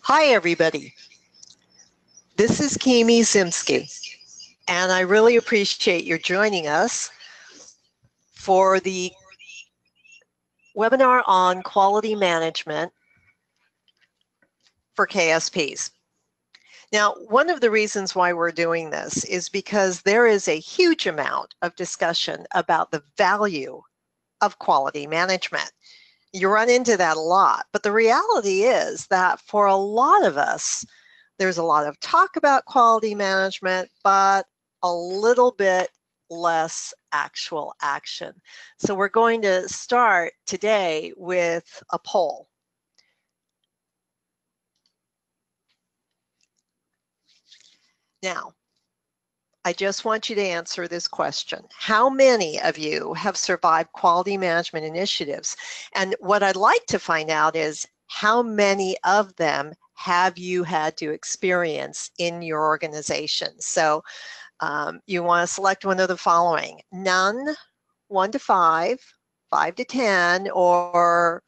Hi, everybody. This is Kimi Zimsky, and I really appreciate your joining us for the webinar on quality management for KSPs. Now, one of the reasons why we're doing this is because there is a huge amount of discussion about the value of quality management. You run into that a lot, but the reality is that for a lot of us, there's a lot of talk about quality management, but a little bit less actual action. So we're going to start today with a poll. Now, I just want you to answer this question. How many of you have survived quality management initiatives? And what I'd like to find out is how many of them have you had to experience in your organization? So you want to select one of the following: none, 1 to 5, 5 to 10, or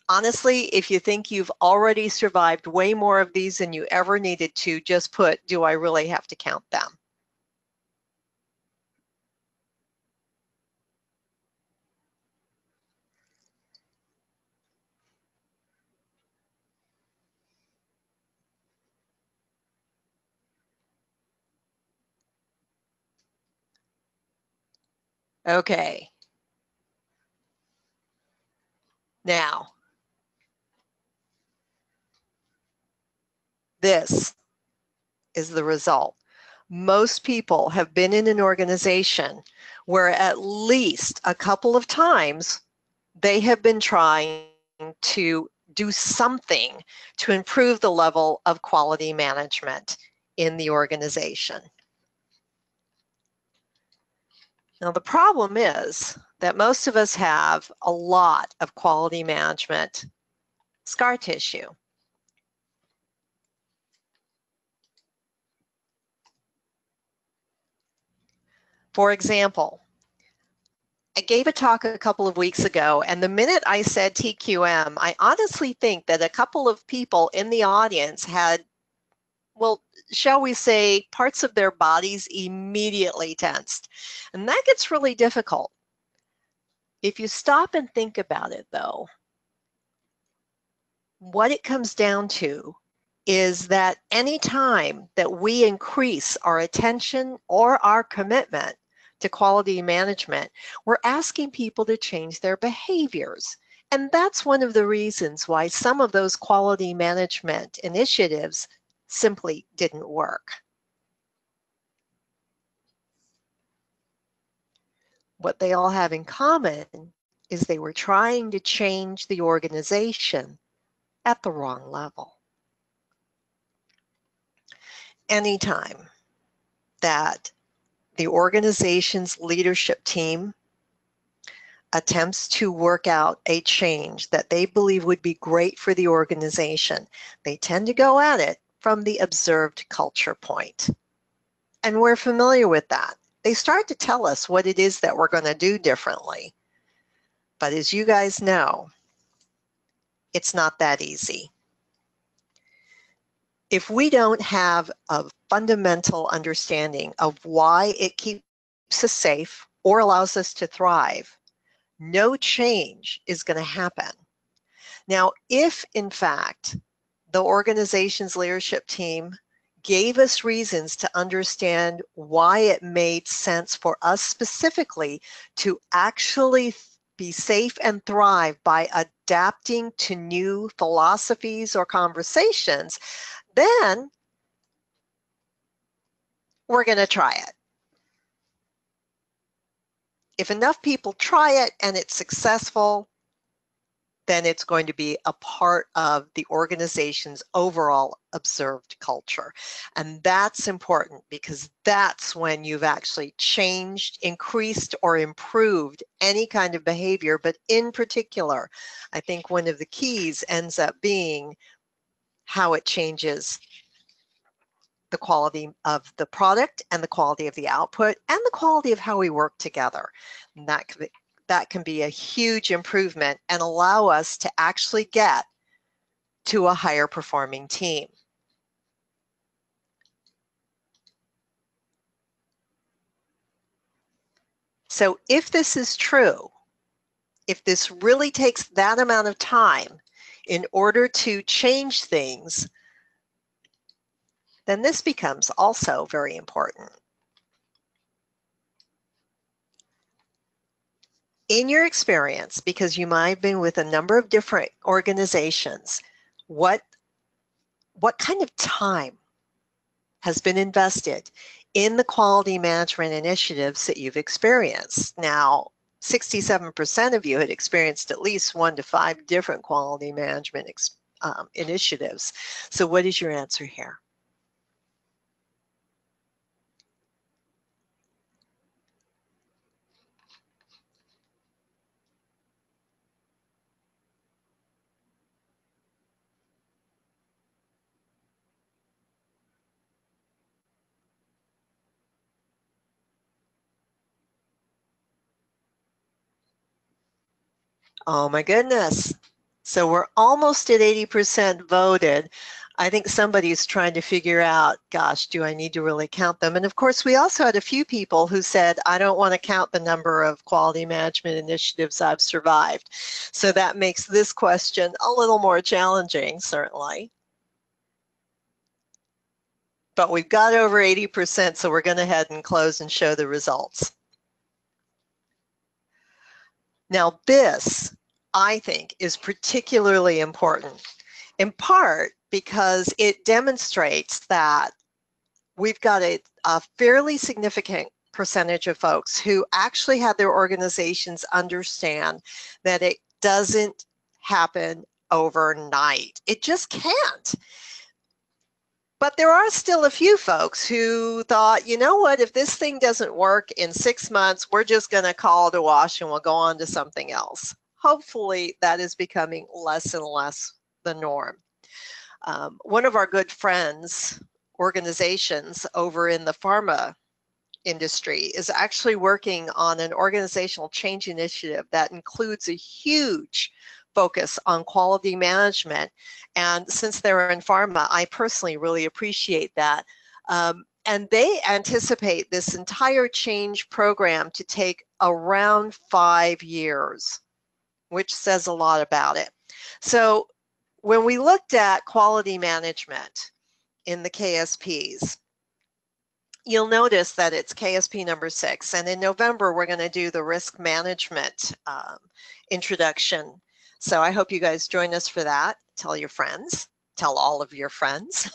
honestly, if you think you've already survived way more of these than you ever needed to, just put, do I really have to count them? Okay. Now, this is the result. Most people have been in an organization where at least a couple of times they have been trying to do something to improve the level of quality management in the organization. Now, the problem is that most of us have a lot of quality management scar tissue. For example, I gave a talk a couple of weeks ago, and the minute I said TQM, I honestly think that a couple of people in the audience had, well, shall we say, parts of their bodies immediately tensed. And that gets really difficult. If you stop and think about it, though, what it comes down to is that any time that we increase our attention or our commitment to quality management, we're asking people to change their behaviors. And that's one of the reasons why some of those quality management initiatives simply didn't work. What they all have in common is they were trying to change the organization at the wrong level. Anytime that the organization's leadership team attempts to work out a change that they believe would be great for the organization, they tend to go at it from the observed culture point. And we're familiar with that. They start to tell us what it is that we're going to do differently. But as you guys know, it's not that easy. If we don't have a fundamental understanding of why it keeps us safe or allows us to thrive, no change is going to happen. Now, if in fact the organization's leadership team gave us reasons to understand why it made sense for us specifically to actually be safe and thrive by adapting to new philosophies or conversations, then we're going to try it. If enough people try it and it's successful, then it's going to be a part of the organization's overall observed culture. And that's important because that's when you've actually changed, increased, or improved any kind of behavior. But in particular, I think one of the keys ends up being how it changes the quality of the product and the quality of the output and the quality of how we work together. And that can be a huge improvement and allow us to actually get to a higher performing team. So if this is true, if this really takes that amount of time in order to change things, then this becomes also very important. In your experience, because you might have been with a number of different organizations, what kind of time has been invested in the quality management initiatives that you've experienced? Now, 67% of you had experienced at least 1 to 5 different quality management initiatives. So what is your answer here? Oh my goodness. So we're almost at 80% voted. I think somebody's trying to figure out, gosh, do I need to really count them? And of course, we also had a few people who said, I don't want to count the number of quality management initiatives I've survived. So that makes this question a little more challenging, certainly. But we've got over 80%, so we're going to head and close and show the results. Now this, I think, is particularly important, in part because it demonstrates that we've got a fairly significant percentage of folks who actually have their organizations understand that it doesn't happen overnight. It just can't. But there are still a few folks who thought, you know what, if this thing doesn't work in 6 months, we're just going to call it a wash and we'll go on to something else. Hopefully that is becoming less and less the norm. One of our good friends, organizations over in the pharma industry, is actually working on an organizational change initiative that includes a huge focus on quality management. And since they're in pharma, I personally really appreciate that. And they anticipate this entire change program to take around 5 years, which says a lot about it. So when we looked at quality management in the KSPs, you'll notice that it's KSP number 6. And in November, we're going to do the risk management introduction. So I hope you guys join us for that. Tell your friends, tell all of your friends.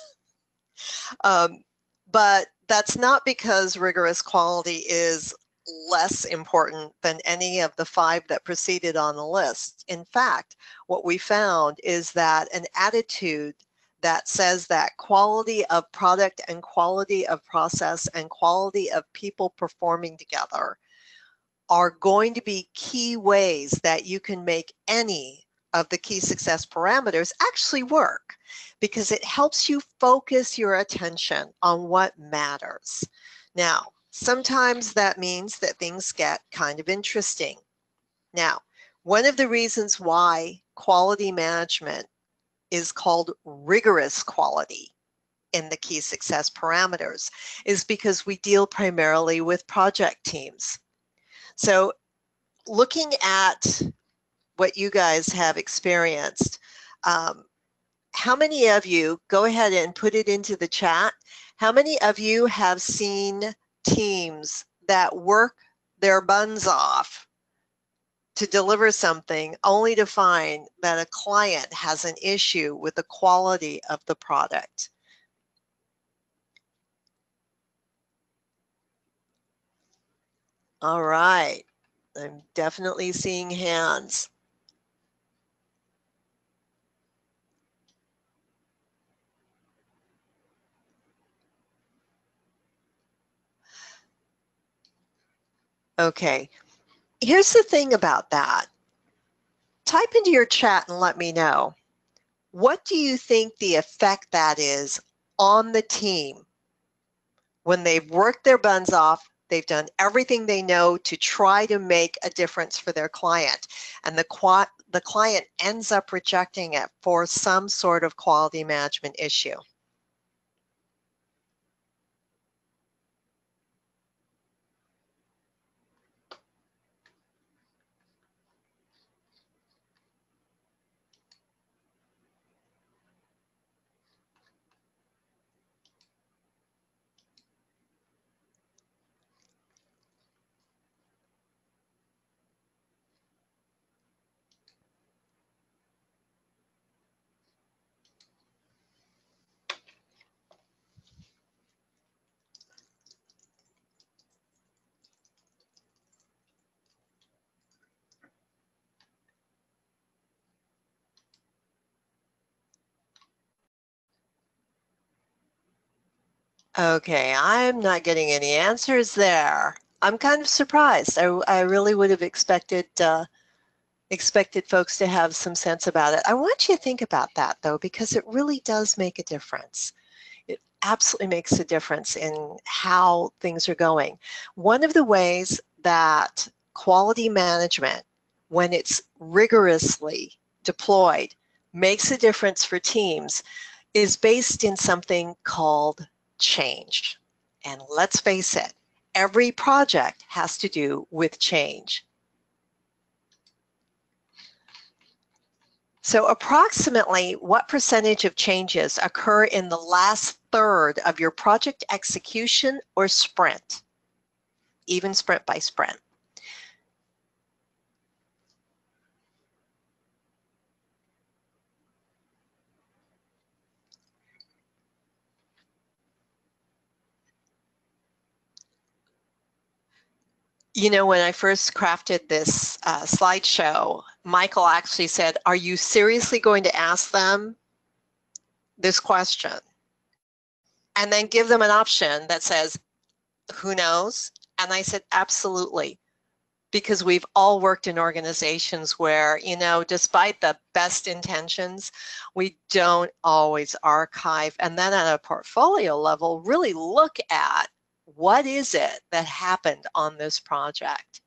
But that's not because rigorous quality is less important than any of the 5 that preceded on the list. In fact, what we found is that an attitude that says that quality of product and quality of process and quality of people performing together are going to be key ways that you can make any of the key success parameters actually work, because it helps you focus your attention on what matters. Now, sometimes that means that things get kind of interesting. Now, one of the reasons why quality management is called rigorous quality in the key success parameters is because we deal primarily with project teams. So looking at what you guys have experienced, how many of you, go ahead and put it into the chat, how many of you have seen teams that work their buns off to deliver something only to find that a client has an issue with the quality of the product? All right, I'm definitely seeing hands. Okay, here's the thing about that. Type into your chat and let me know. What do you think the effect that is on the team when they've worked their buns off, they've done everything they know to try to make a difference for their client, and the the client ends up rejecting it for some sort of quality management issue? Okay, I'm not getting any answers there. I'm kind of surprised. I really would have expected folks to have some sense about it. I want you to think about that, though, because it really does make a difference. It absolutely makes a difference in how things are going. One of the ways that quality management, when it's rigorously deployed, makes a difference for teams is based in something called change. And let's face it, every project has to do with change. So approximately what percentage of changes occur in the last third of your project execution or sprint, even sprint by sprint? You know, when I first crafted this slideshow, Michael actually said, "Are you seriously going to ask them this question?" And then give them an option that says, "Who knows?" And I said, absolutely. Because we've all worked in organizations where, you know, despite the best intentions, we don't always archive. And then at a portfolio level, really look at what is it that happened on this project.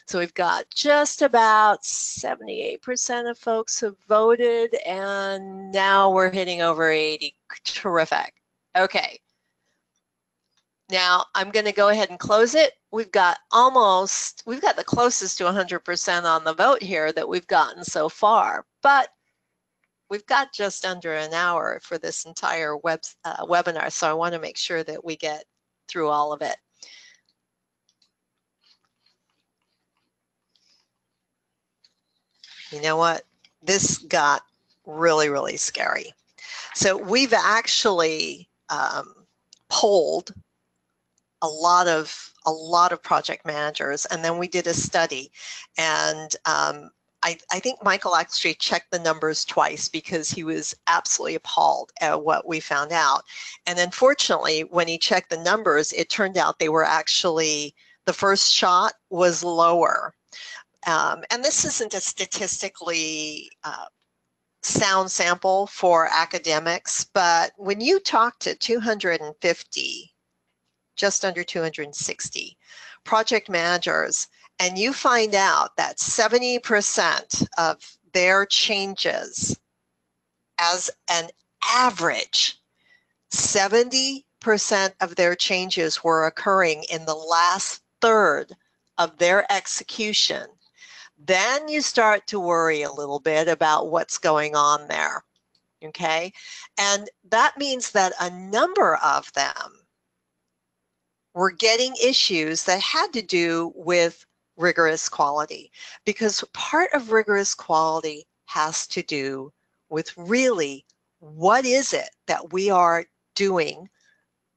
So we've got just about 78% of folks have voted, and now we're hitting over 80. Terrific. Okay. Now I'm going to go ahead and close it. We've got the closest to 100% on the vote here that we've gotten so far, but we've got just under an hour for this entire webinar, so I want to make sure that we get through all of it. You know what? This got really, really scary. So we've actually polled a lot of project managers, and then we did a study, and I think Michael actually checked the numbers twice because he was absolutely appalled at what we found out. And unfortunately, when he checked the numbers, it turned out they were actually, the first shot was lower. And this isn't a statistically sound sample for academics, but when you talk to 250, just under 260 project managers, and you find out that 70% of their changes, as an average, 70% of their changes were occurring in the last third of their execution, then you start to worry a little bit about what's going on there, okay? And that means that a number of them were getting issues that had to do with rigorous quality, because part of rigorous quality has to do with really what is it that we are doing,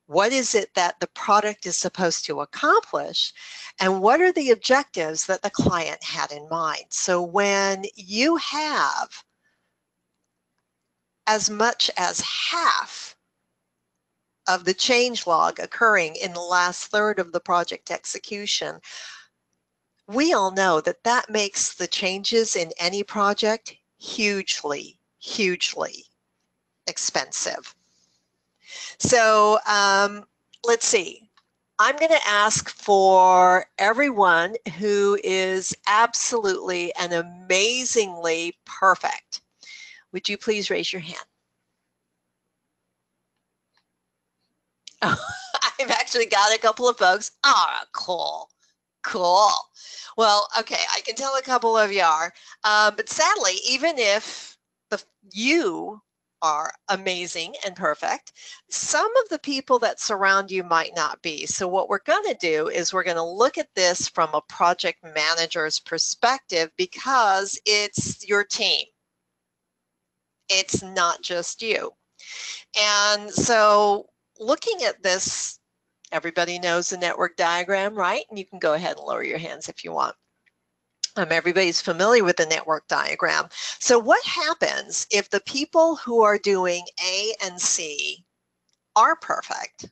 what is it that the product is supposed to accomplish, and what are the objectives that the client had in mind. So when you have as much as half of the change log occurring in the last third of the project execution, we all know that that makes the changes in any project hugely, hugely expensive. So let's see. I'm going to ask for everyone who is absolutely and amazingly perfect. Would you please raise your hand? Oh, I've actually got a couple of folks. Ah, cool. Cool. Well, okay, I can tell a couple of you are. But sadly, even if you are amazing and perfect, some of the people that surround you might not be. So what we're going to do is we're going to look at this from a project manager's perspective because it's your team. It's not just you. And so looking at this, everybody knows the network diagram, right? And you can go ahead and lower your hands if you want. Everybody's familiar with the network diagram. So what happens if the people who are doing A and C are perfect?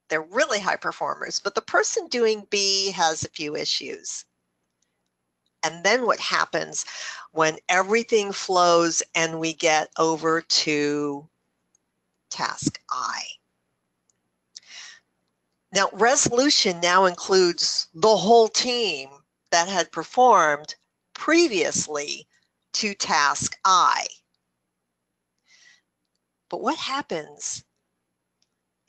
They're really high performers, but the person doing B has a few issues. And then what happens when everything flows and we get over to task I? Now, resolution now includes the whole team that had performed previously to task I. But what happens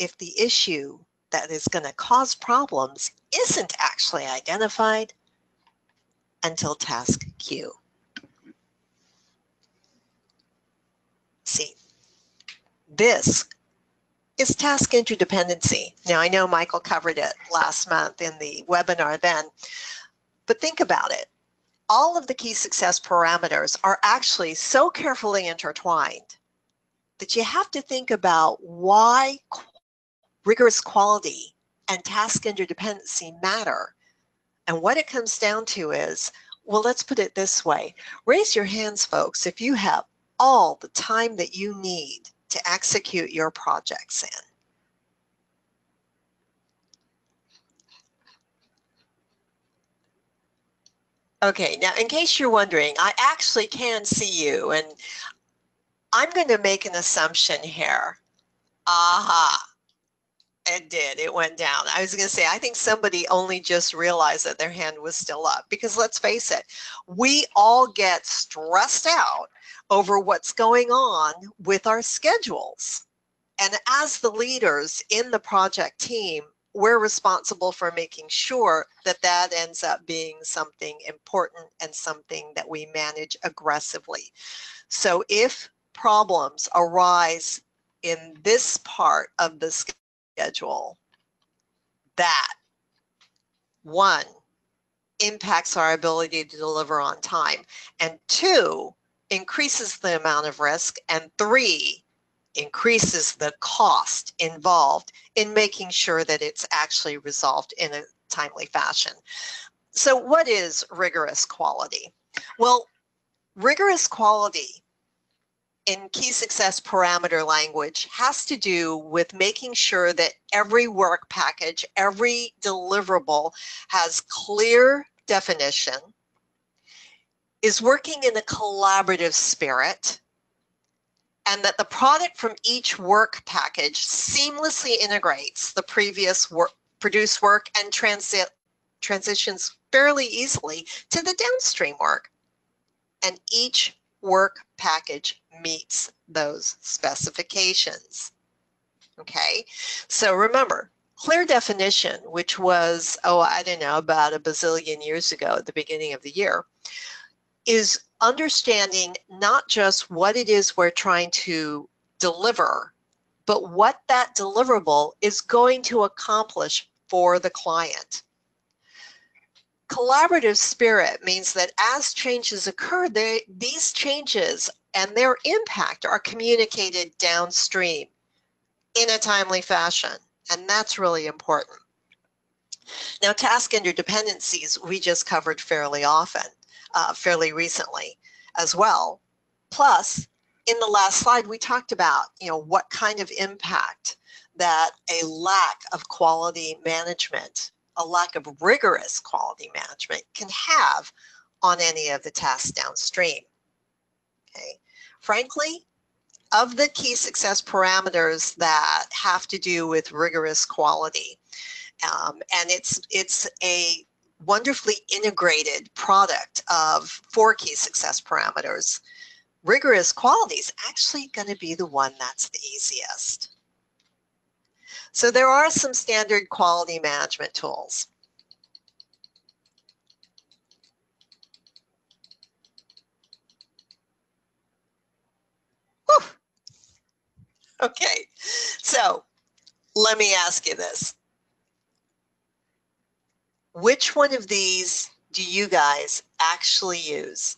if the issue that is going to cause problems isn't actually identified until task Q? See, this is task interdependency. Now, I know Michael covered it last month in the webinar then, but think about it. All of the key success parameters are actually so carefully intertwined that you have to think about why rigorous quality and task interdependency matter. And what it comes down to is, well, let's put it this way. Raise your hands, folks, if you have all the time that you need to execute your projects in. Okay, now in case you're wondering, I actually can see you, and I'm going to make an assumption here. Aha, it did. It went down. I was going to say, I think somebody only just realized that their hand was still up, because let's face it, we all get stressed out over what's going on with our schedules. And as the leaders in the project team, we're responsible for making sure that that ends up being something important and something that we manage aggressively. So if problems arise in this part of the schedule, that, one, impacts our ability to deliver on time, and two, increases the amount of risk, and three, increases the cost involved in making sure that it's actually resolved in a timely fashion. So what is rigorous quality? Well, rigorous quality in key success parameter language has to do with making sure that every work package, every deliverable has clear definition, is working in a collaborative spirit, and that the product from each work package seamlessly integrates the previous produced work and transitions fairly easily to the downstream work. And each work package meets those specifications. Okay, so remember, clear definition, which was, I don't know, about a bazillion years ago at the beginning of the year, is understanding not just what it is we're trying to deliver, but what that deliverable is going to accomplish for the client. Collaborative spirit means that as changes occur, these changes and their impact are communicated downstream in a timely fashion, and that's really important. Now, task interdependencies we just covered fairly often. Fairly recently as well. Plus, in the last slide, we talked about, what kind of impact that a lack of quality management, a lack of rigorous quality management can have on any of the tasks downstream. Okay. Frankly, of the key success parameters that have to do with rigorous quality, And it's a wonderfully integrated product of 4 key success parameters. Rigorous quality is actually going to be the one that's the easiest. So there are some standard quality management tools. Whew. Okay, so let me ask you this. Which one of these do you guys actually use?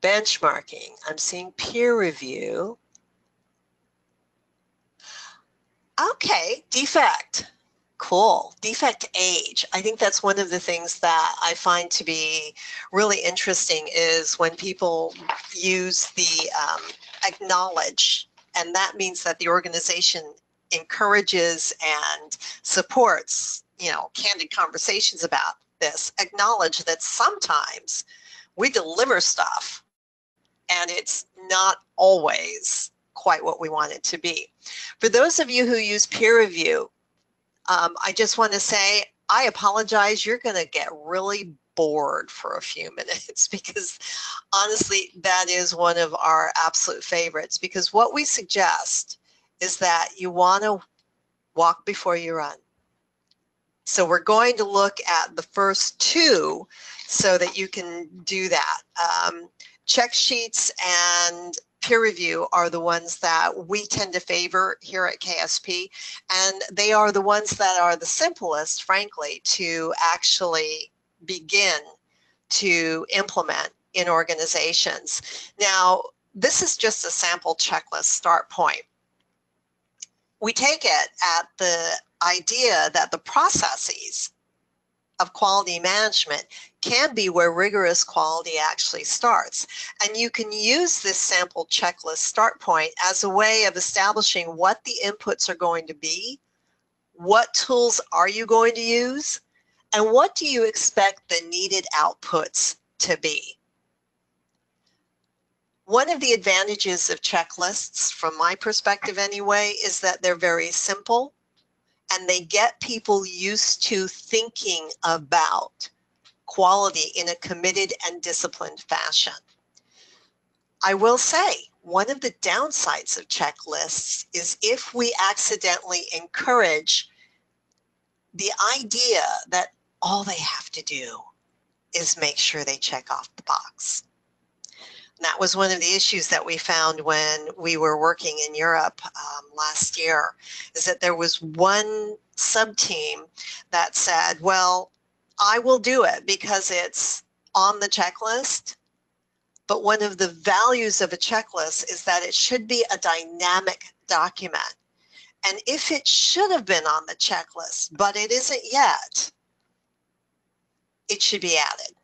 Benchmarking. I'm seeing peer review. Okay, defect. Cool. Defect age. I think that's one of the things that I find to be really interesting is when people use the acknowledge, and that means that the organization encourages and supports, candid conversations about this. Acknowledge that sometimes we deliver stuff and it's not always quite what we want it to be. For those of you who use peer review, I just want to say, I apologize. You're going to get really bored for a few minutes because honestly, that is one of our absolute favorites, because what we suggest is that you want to walk before you run. So we're going to look at the first 2 so that you can do that. Check sheets and peer review are the ones that we tend to favor here at KSP, and they are the ones that are the simplest, frankly, to actually begin to implement in organizations. Now, this is just a sample checklist start point. We take it at the idea that the processes of quality management can be where rigorous quality actually starts. And you can use this sample checklist start point as a way of establishing what the inputs are going to be, what tools are you going to use, and what do you expect the needed outputs to be. One of the advantages of checklists, from my perspective anyway, is that they're very simple and they get people used to thinking about quality in a committed and disciplined fashion. I will say, one of the downsides of checklists is if we accidentally encourage the idea that all they have to do is make sure they check off the box. That was one of the issues that we found when we were working in Europe last year, is that there was one sub-team that said, well, I will do it because it's on the checklist, but one of the values of a checklist is that it should be a dynamic document. And if it should have been on the checklist, but it isn't yet, it should be added.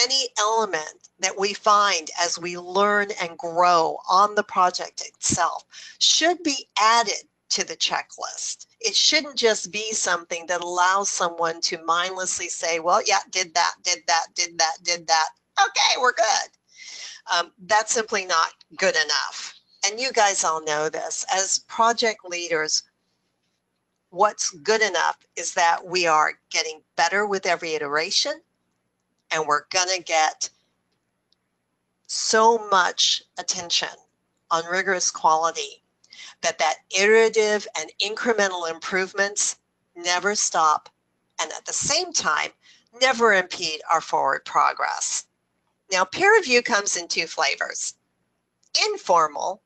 Any element that we find as we learn and grow on the project itself should be added to the checklist. It shouldn't just be something that allows someone to mindlessly say, well, yeah, did that, did that, did that, did that. Okay, we're good. That's simply not good enough. And you guys all know this. As project leaders, what's good enough is that we are getting better with every iteration, and we're going to get so much attention on rigorous quality that iterative and incremental improvements never stop, and at the same time, never impede our forward progress. Now, peer review comes in 2 flavors. Informal,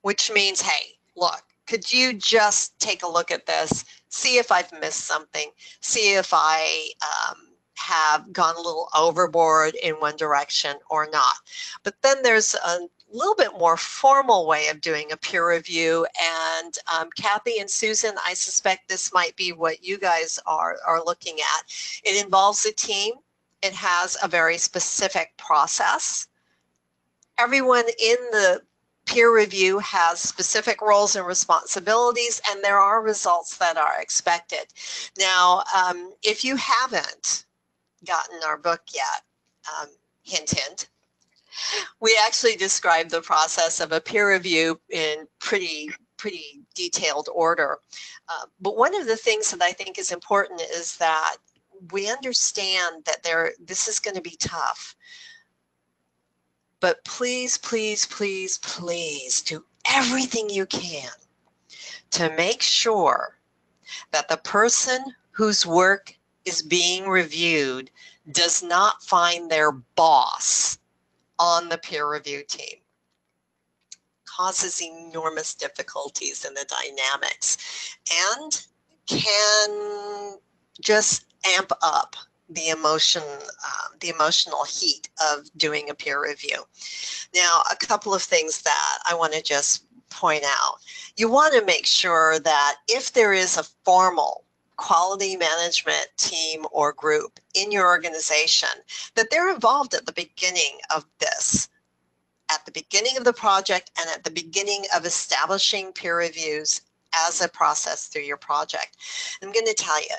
which means, hey, look, could you just take a look at this, see if I've missed something, see if I have gone a little overboard in one direction or not. But then there's a little bit more formal way of doing a peer review, and Kathy and Susan, I suspect this might be what you guys are looking at. It involves a team. It has a very specific process. Everyone in the peer review has specific roles and responsibilities, and there are results that are expected. Now, if you haven't gotten our book yet, hint, hint, we actually describe the process of a peer review in pretty detailed order. But one of the things that I think is important is that we understand that this is going to be tough. But please, please, please, please do everything you can to make sure that the person whose work is being reviewed does not find their boss on the peer review team. Causes enormous difficulties in the dynamics and can just amp up the emotional heat of doing a peer review. Now, a couple of things that I want to just point out. You want to make sure that if there is a formal quality management team or group in your organization, that they're involved at the beginning of this, at the beginning of the project and at the beginning of establishing peer reviews as a process through your project. I'm going to tell you,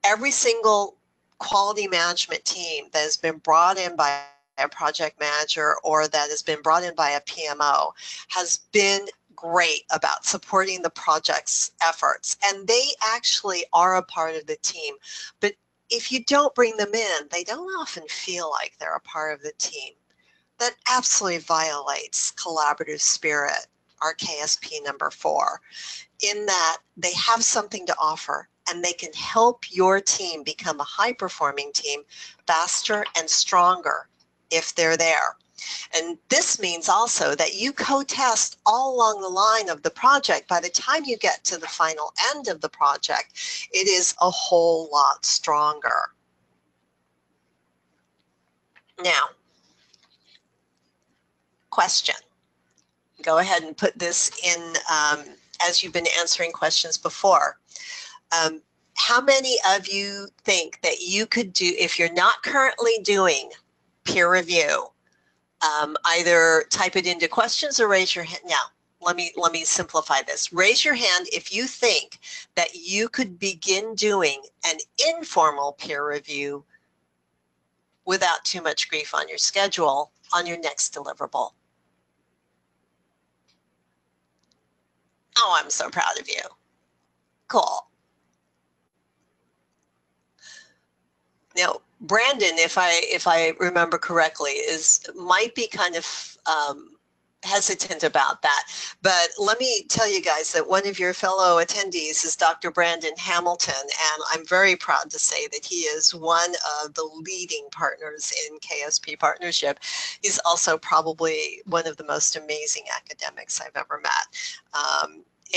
every single quality management team that has been brought in by a project manager or that has been brought in by a PMO has been great about supporting the project's efforts, and they actually are a part of the team. But if you don't bring them in, they don't often feel like they're a part of the team. That absolutely violates collaborative spirit, our KSP number 4, in that they have something to offer and they can help your team become a high-performing team faster and stronger if they're there. And this means also that you co-test all along the line of the project. By the time you get to the final end of the project, it is a whole lot stronger. Now, question. Go ahead and put this in as you've been answering questions before. How many of you think that you could do, if you're not currently doing peer review, either type it into questions or raise your hand. Now, let me simplify this. Raise your hand if you think that you could begin doing an informal peer review without too much grief on your schedule on your next deliverable. Oh, I'm so proud of you. Cool. Now, Brandon, if I remember correctly, might be kind of hesitant about that. But let me tell you guys that one of your fellow attendees is Dr. Brandon Hamilton, and I'm very proud to say that he is one of the leading partners in KSP Partnership. He's also probably one of the most amazing academics I've ever met.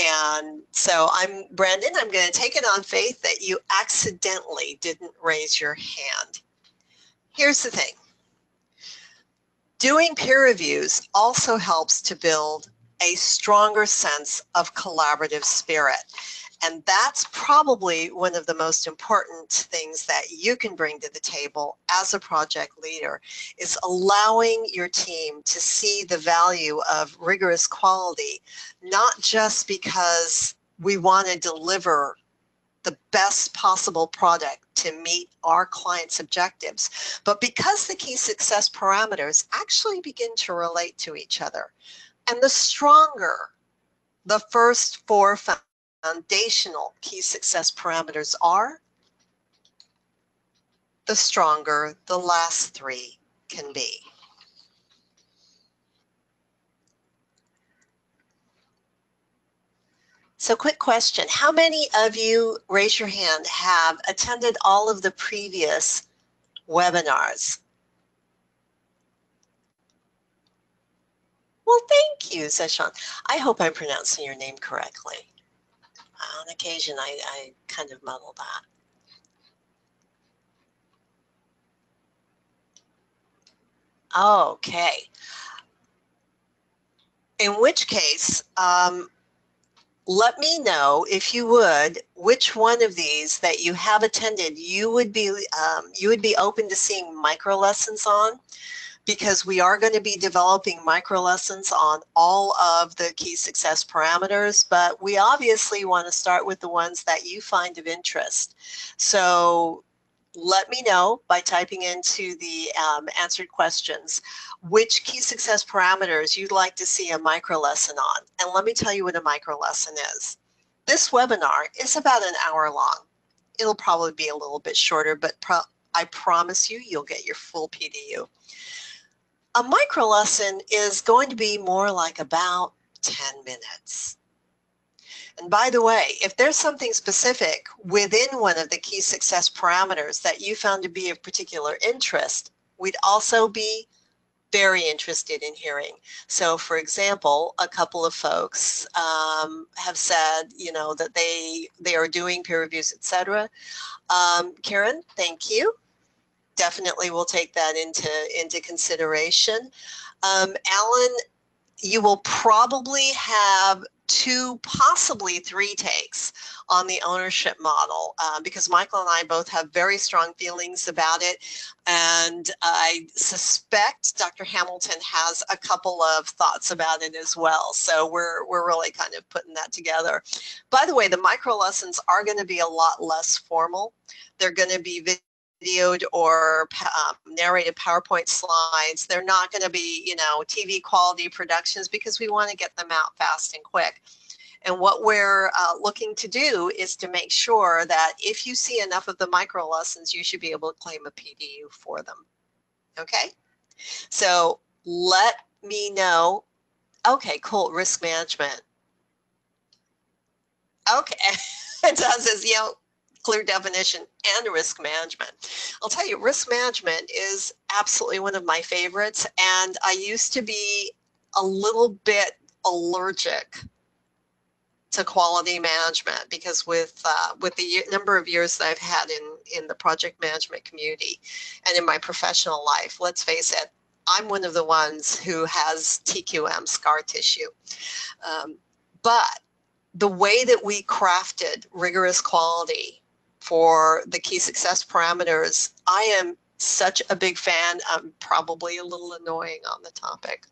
And so Brandon, I'm going to take it on faith that you accidentally didn't raise your hand. Here's the thing. Doing peer reviews also helps to build a stronger sense of collaborative spirit. And that's probably one of the most important things that you can bring to the table as a project leader, is allowing your team to see the value of rigorous quality, not just because we want to deliver the best possible product to meet our clients' objectives, but because the key success parameters actually begin to relate to each other. And the stronger the first 4 foundational key success parameters are, the stronger the last 3 can be. So quick question, how many of you, raise your hand, have attended all of the previous webinars? Well, thank you, Zeshan. I hope I'm pronouncing your name correctly. On occasion, I kind of muddle that. Okay. In which case, let me know, if you would, which one of these that you have attended you would be open to seeing MicroLessons on, because we are going to be developing MicroLessons on all of the key success parameters, but we obviously want to start with the ones that you find of interest. So let me know by typing into the answered questions which key success parameters you'd like to see a micro lesson on. And let me tell you what a micro lesson is. This webinar is about an hour long. It'll probably be a little bit shorter, but I promise you, you'll get your full PDU. A micro lesson is going to be more like about 10 minutes. And by the way, if there's something specific within one of the key success parameters that you found to be of particular interest, we'd also be very interested in hearing. So for example, a couple of folks have said, you know, that they are doing peer reviews, etc. Karen, thank you. Definitely will take that into consideration. Alan, you will probably have 2, possibly 3 takes on the ownership model because Michael and I both have very strong feelings about it, and I suspect Dr. Hamilton has a couple of thoughts about it as well. So we're really kind of putting that together. By the way, the micro lessons are going to be a lot less formal. They're going to be videoed or narrated PowerPoint slides. They're not going to be, you know, TV quality productions because we want to get them out fast and quick. And what we're looking to do is to make sure that if you see enough of the micro lessons, you should be able to claim a PDU for them. Okay? So let me know. Okay, cool. Risk management. Okay. It does, you know, clear definition and risk management. I'll tell you, risk management is absolutely one of my favorites, and I used to be a little bit allergic to quality management because with the number of years that I've had in the project management community and in my professional life, let's face it, I'm one of the ones who has TQM, scar tissue. But the way that we crafted rigorous quality for the key success parameters, I am such a big fan. I'm probably a little annoying on the topic.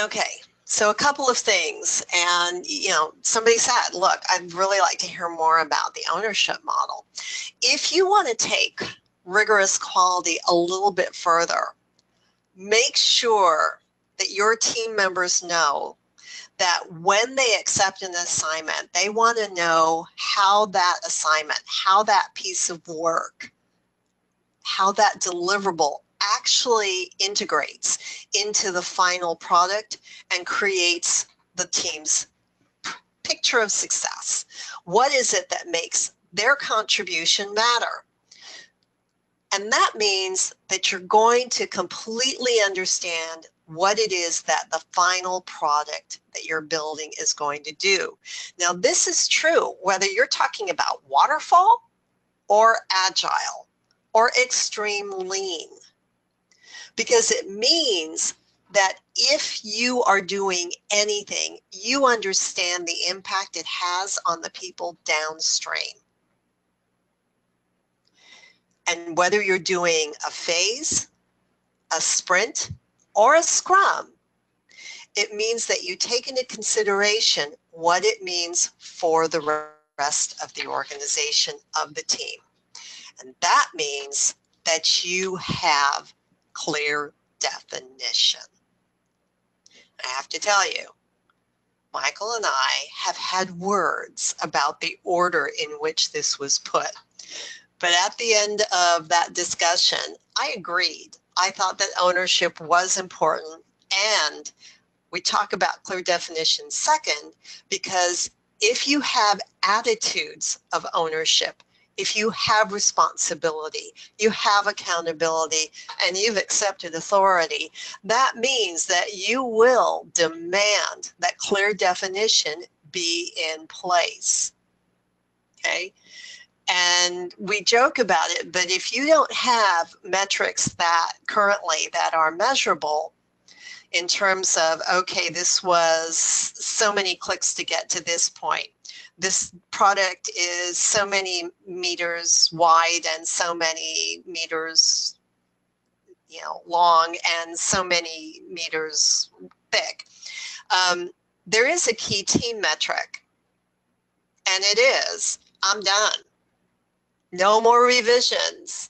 Okay, so a couple of things. And, you know, somebody said, look, I'd really like to hear more about the ownership model. If you want to take rigorous quality a little bit further, make sure that your team members know that when they accept an assignment, they want to know how that assignment, how that piece of work, how that deliverable actually integrates into the final product and creates the team's picture of success. What is it that makes their contribution matter? And that means that you're going to completely understand what it is that the final product that you're building is going to do. Now, this is true whether you're talking about waterfall or agile or extreme lean, because it means that if you are doing anything, you understand the impact it has on the people downstream. And whether you're doing a phase, a sprint, or a scrum, it means that you take into consideration what it means for the rest of the organization, of the team. And that means that you have clear definition. I have to tell you, Michael and I have had words about the order in which this was put. But at the end of that discussion, I agreed. I thought that ownership was important, and we talk about clear definition second, because if you have attitudes of ownership, if you have responsibility, you have accountability, and you've accepted authority, that means that you will demand that clear definition be in place. Okay? And we joke about it, but if you don't have metrics that currently that are measurable in terms of, okay, this was so many clicks to get to this point, this product is so many meters wide and so many meters, you know, long and so many meters thick, there is a key team metric, and it is, I'm done. No more revisions.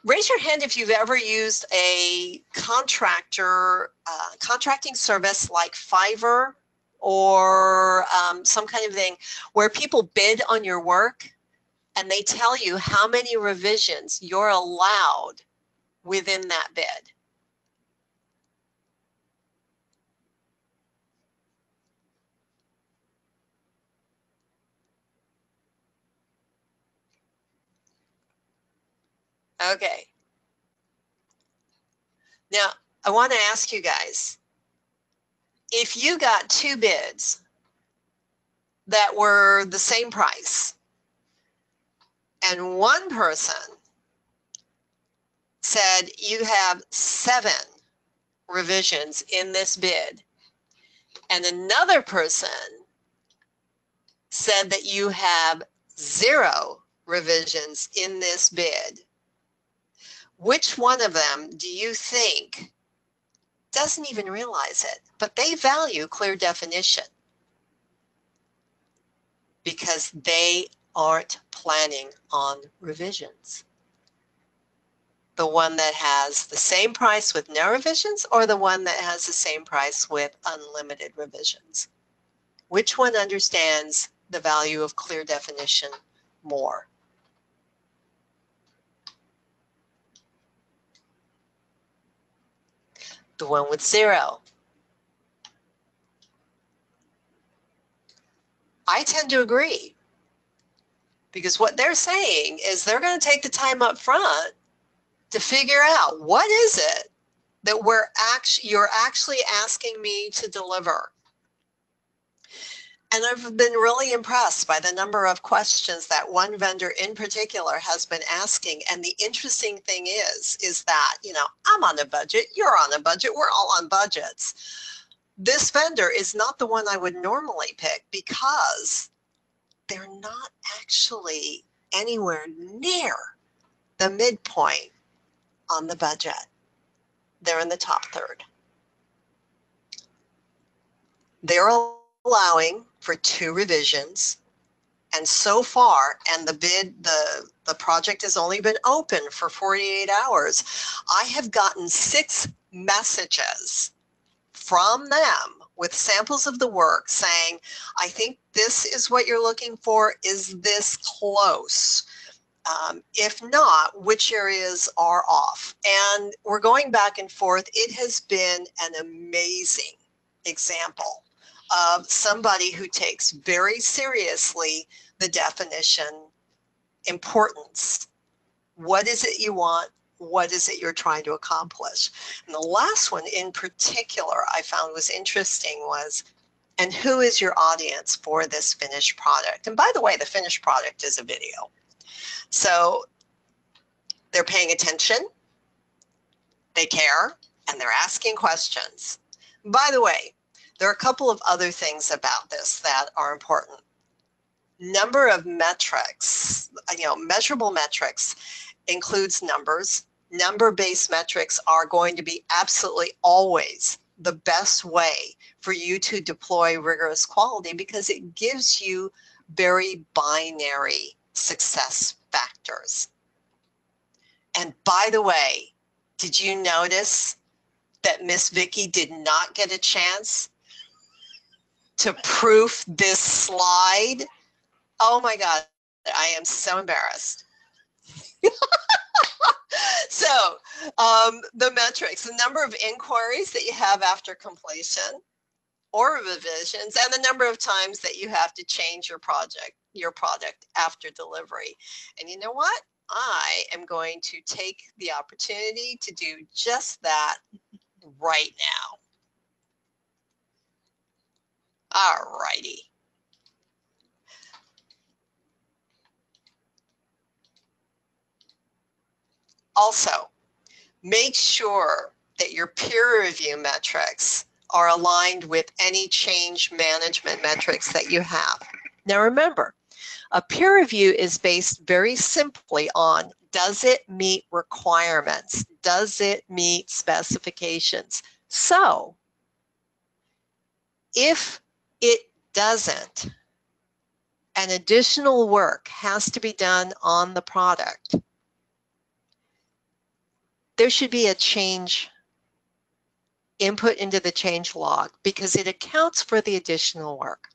Raise your hand if you've ever used a contracting service like Fiverr or some kind of thing where people bid on your work and they tell you how many revisions you're allowed within that bid. Okay. Now, I want to ask you guys, if you got two bids that were the same price, and one person said you have 7 revisions in this bid, and another person said that you have 0 revisions in this bid, which one of them do you think doesn't even realize it, but they value clear definition because they aren't planning on revisions? The one that has the same price with no revisions, or the one that has the same price with unlimited revisions? Which one understands the value of clear definition more? The one with 0. I tend to agree, because what they're saying is they're going to take the time up front to figure out what is it that you're actually asking me to deliver. And I've been really impressed by the number of questions that one vendor in particular has been asking. And the interesting thing is that, you know, I'm on a budget, you're on a budget, we're all on budgets. This vendor is not the one I would normally pick because they're not actually anywhere near the midpoint on the budget. They're in the top third. They're allowing for 2 revisions, and so far, and the project has only been open for 48 hours, I have gotten 6 messages from them with samples of the work saying, I think this is what you're looking for. Is this close? If not, which areas are off? And we're going back and forth. It has been an amazing example of somebody who takes very seriously the definition importance. What is it you want? What is it you're trying to accomplish? And the last one in particular I found was interesting was, and who is your audience for this finished product? And by the way, the finished product is a video. So they're paying attention, they care, and they're asking questions. By the way, there are a couple of other things about this that are important. Number of metrics, measurable metrics includes numbers. Number-based metrics are going to be absolutely always the best way for you to deploy rigorous quality because it gives you very binary success factors. And by the way, did you notice that Miss Vicky did not get a chance to proof this slide? Oh my God, I am so embarrassed. So the metrics, the number of inquiries that you have after completion or revisions, and the number of times that you have to change your product after delivery. And you know what? I am going to take the opportunity to do just that right now. All righty. Also, make sure that your peer review metrics are aligned with any change management metrics that you have. Now remember, a peer review is based very simply on, does it meet requirements? Does it meet specifications? So if it doesn't, and additional work has to be done on the product, there should be a change input into the change log because it accounts for the additional work.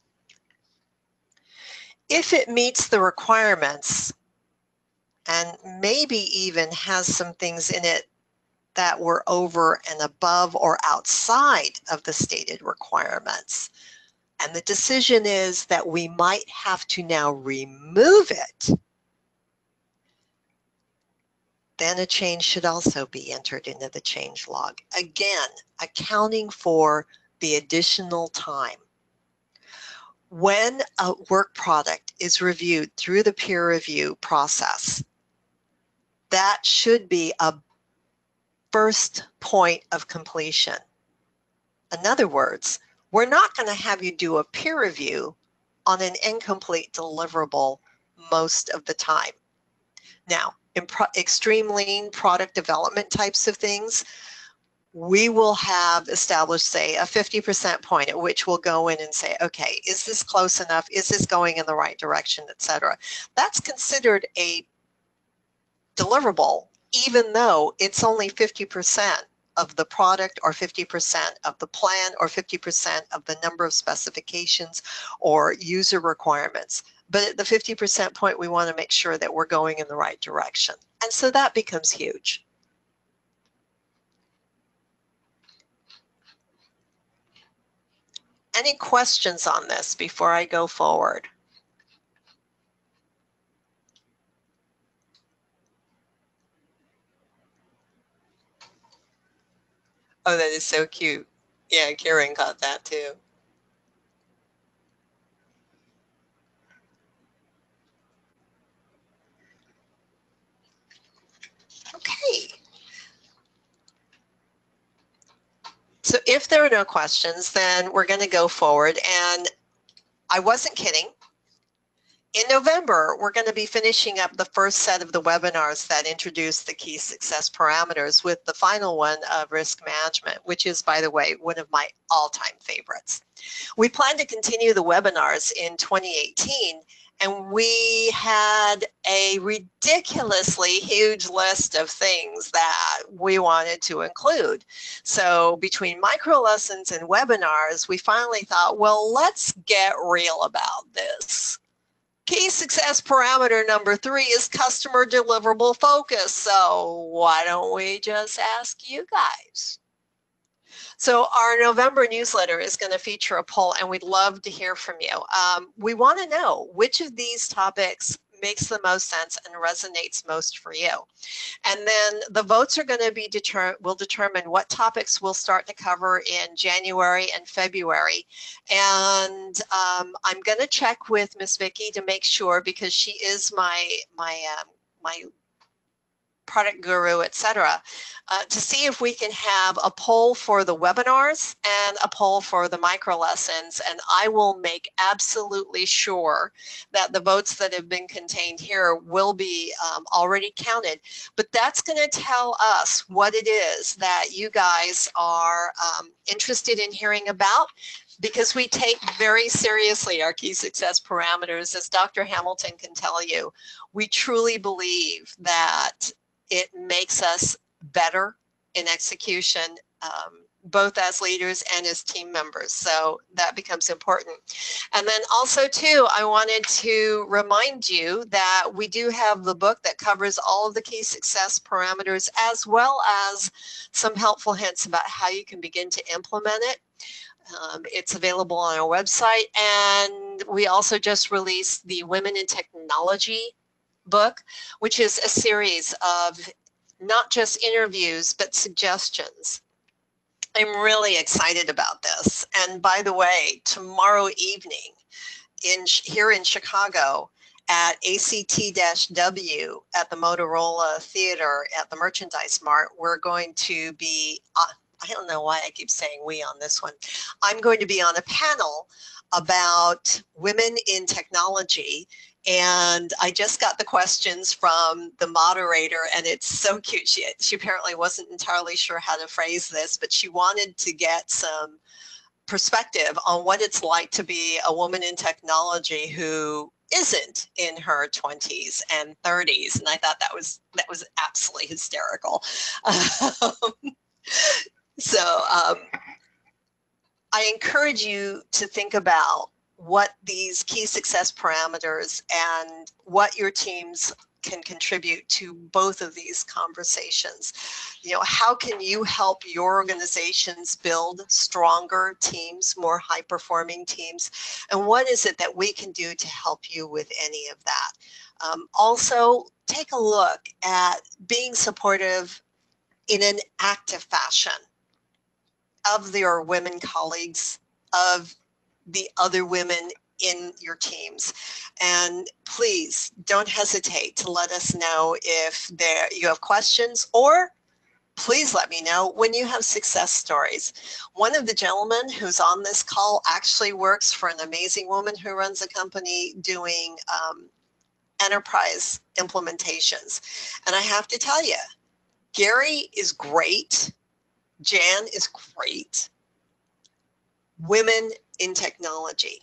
If it meets the requirements and maybe even has some things in it that were over and above or outside of the stated requirements, and the decision is that we might have to now remove it, then a change should also be entered into the change log. Again, accounting for the additional time. When a work product is reviewed through the peer review process, that should be a first point of completion. In other words, we're not going to have you do a peer review on an incomplete deliverable most of the time. Now, in extreme lean product development types of things, we will have established, say, a 50% point at which we'll go in and say, okay, is this close enough? Is this going in the right direction, etc. That's considered a deliverable, even though it's only 50% of the product or 50% of the plan or 50% of the number of specifications or user requirements. But at the 50% point, we want to make sure that we're going in the right direction. And so that becomes huge. Any questions on this before I go forward? Oh, that is so cute. Yeah, Karen got that too. Okay. So if there are no questions, then we're going to go forward. And I wasn't kidding. In November, we're going to be finishing up the first set of the webinars that introduce the key success parameters with the final one of risk management, which is, by the way, one of my all-time favorites. We plan to continue the webinars in 2018, and we had a ridiculously huge list of things that we wanted to include. So between MicroLessons and webinars, we finally thought, well, let's get real about this. Key success parameter number 3 is customer deliverable focus. So why don't we just ask you guys? So our November newsletter is going to feature a poll, and we'd love to hear from you. We want to know which of these topics makes the most sense and resonates most for you. And then the votes are going to be will determine what topics we'll start to cover in January and February. And I'm going to check with Miss Vicki to make sure, because she is my product guru, etc., to see if we can have a poll for the webinars and a poll for the MicroLessons, and I will make absolutely sure that the votes that have been contained here will be already counted. But that's going to tell us what it is that you guys are interested in hearing about, because we take very seriously our key success parameters. As Dr. Hamilton can tell you, we truly believe that it makes us better in execution, both as leaders and as team members. So that becomes important. And then also too, I wanted to remind you that we do have the book that covers all of the key success parameters, as well as some helpful hints about how you can begin to implement it. It's available on our website. And we also just released the Women in Technology book, which is a series of not just interviews, but suggestions. I'm really excited about this. And by the way, tomorrow evening here in Chicago at ACT-W at the Motorola Theater at the Merchandise Mart, we're going to be, I don't know why I keep saying we on this one. I'm going to be on a panel about women in technology. And I just got the questions from the moderator, and it's so cute. She apparently wasn't entirely sure how to phrase this, but she wanted to get some perspective on what it's like to be a woman in technology who isn't in her 20s and 30s, and I thought that was absolutely hysterical. So I encourage you to think about what these key success parameters and what your teams can contribute to both of these conversations. You know, how can you help your organizations build stronger teams, more high-performing teams, and what is it that we can do to help you with any of that? Also, take a look at being supportive in an active fashion of your women colleagues, of the other women in your teams. And please don't hesitate to let us know if you have questions, or please let me know when you have success stories. One of the gentlemen who's on this call actually works for an amazing woman who runs a company doing enterprise implementations. And I have to tell you, Gary is great. Jan is great. Women in technology.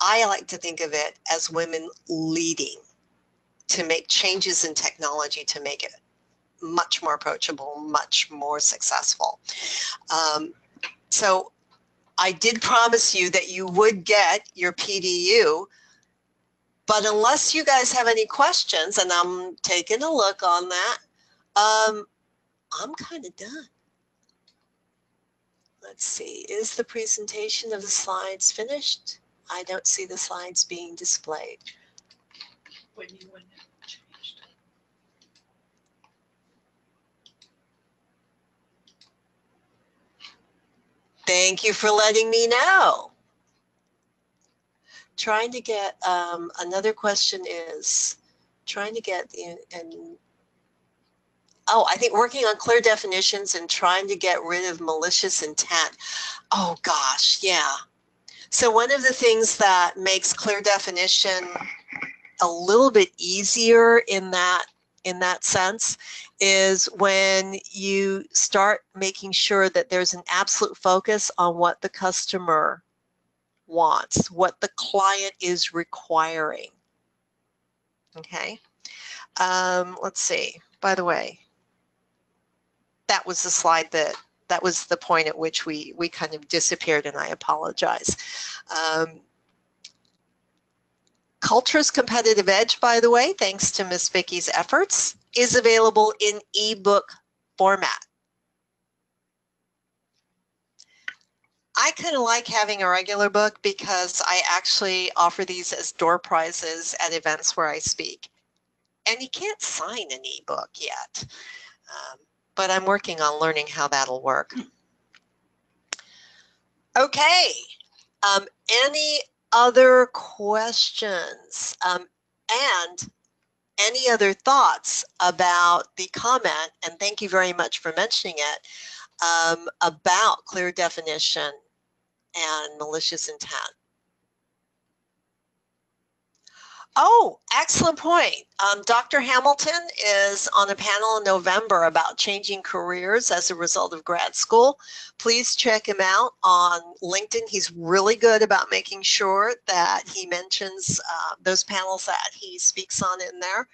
I like to think of it as women leading to make changes in technology to make it much more approachable, much more successful. So I did promise you that you would get your PDU, but unless you guys have any questions, and I'm taking a look on that, I'm kind of done. Let's see, is the presentation of the slides finished? I don't see the slides being displayed. When you want it changed. Thank you for letting me know. Trying to get, another question is, trying to get, I think working on clear definitions and trying to get rid of malicious intent. Oh gosh, yeah. So one of the things that makes clear definition a little bit easier in that sense is when you start making sure that there's an absolute focus on what the customer wants, what the client is requiring. Okay. Let's see. By the way, that was the slide that was the point at which we kind of disappeared, and I apologize. Culture's Competitive Edge, by the way, thanks to Miss Vicky's efforts, is available in ebook format. I kind of like having a regular book because I actually offer these as door prizes at events where I speak. And you can't sign an ebook yet, but I'm working on learning how that'll work. Okay, any other questions? And any other thoughts about the comment, and thank you very much for mentioning it, about clear definition and malicious intent? Oh, excellent point. Dr. Hamilton is on a panel in November about changing careers as a result of grad school. Please check him out on LinkedIn. He's really good about making sure that he mentions those panels that he speaks on in there.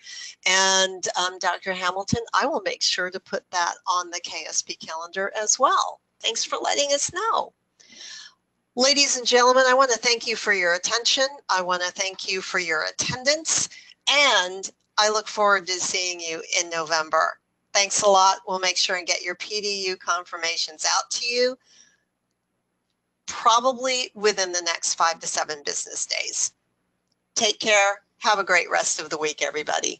And Dr. Hamilton, I will make sure to put that on the KSP calendar as well. Thanks for letting us know. Ladies and gentlemen, I want to thank you for your attention. I want to thank you for your attendance, and I look forward to seeing you in November. Thanks a lot. We'll make sure and get your PDU confirmations out to you probably within the next 5 to 7 business days. Take care. Have a great rest of the week, everybody.